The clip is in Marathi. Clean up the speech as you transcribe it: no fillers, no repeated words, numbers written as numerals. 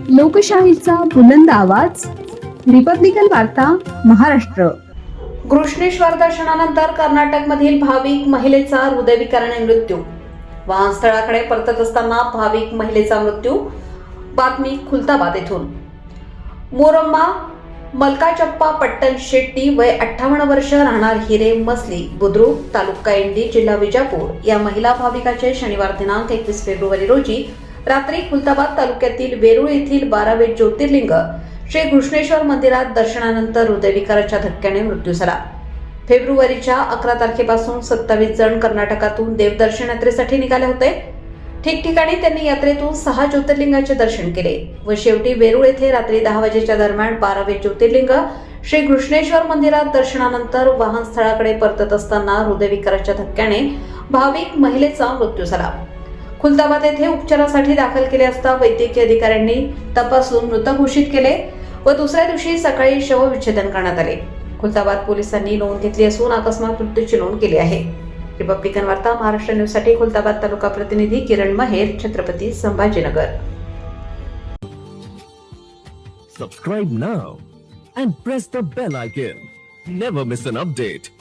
लोकशाहीचा बुलंद आवाज, रिपब्लिकन वार्ता, महाराष्ट्र. घृष्णेश्वर दर्शनानंतर कर्नाटकमधील भाविक महिलेचा हृदयविकाराने मृत्यू. वाहनस्थळाकडे परतत असताना भाविक महिलेचा मृत्यू. बातमी खुलताबाद येथून. मोरम्मा मलकाचप्पा पट्टण शेट्टी, वय 58 वर्ष, राहणार हिरे मसली, बुद्रुक, तालुका इंडी, जिल्हा विजापूर, या महिला भाविकाचे शनिवार दिनांक 21 फेब्रुवारी रोजी रात्री खुलताबाद तालुक्यातील वेरूळ येथील 12वे ज्योतिर्लिंग श्री घृष्णेश्वर मंदिरात दर्शनानंतर हृदयविकाराच्या धक्क्याने मृत्यू झाला. फेब्रुवारीच्या 11 तारखेपासून 27 जण कर्नाटकातून देवदर्शन यात्रेसाठी निघाले होते. ठिकठिकाणी त्यांनी यात्रेतून 6 ज्योतिर्लिंगाचे दर्शन केले व शेवटी वेरूळ येथे रात्री 10 वाजेच्या दरम्यान 12वे ज्योतिर्लिंग श्री घृष्णेश्वर मंदिरात दर्शनानंतर वाहनस्थळाकडे परतत असताना हृदयविकाराच्या धक्क्याने भाविक महिलेचा मृत्यू झाला. खुलताबाद येथे उपचारासाठी दाखल केले असता वैद्यकीय अधिकाऱ्यांनी तपासून मृत घोषित केले व दुसऱ्या दिवशी सकाळी शवविच्छेदन करण्यात आले. खुलताबाद पोलिसांनी नोंद घेतली असून अकस्मात मृत्यूची नोंद केली आहे. रिपब्लिकन वार्ता महाराष्ट्र न्यूज साठी खुलताबाद तालुका प्रतिनिधी किरण महेर, Chhatrapati Sambhajinagar. Subscribe now and press the bell icon. Never miss an update.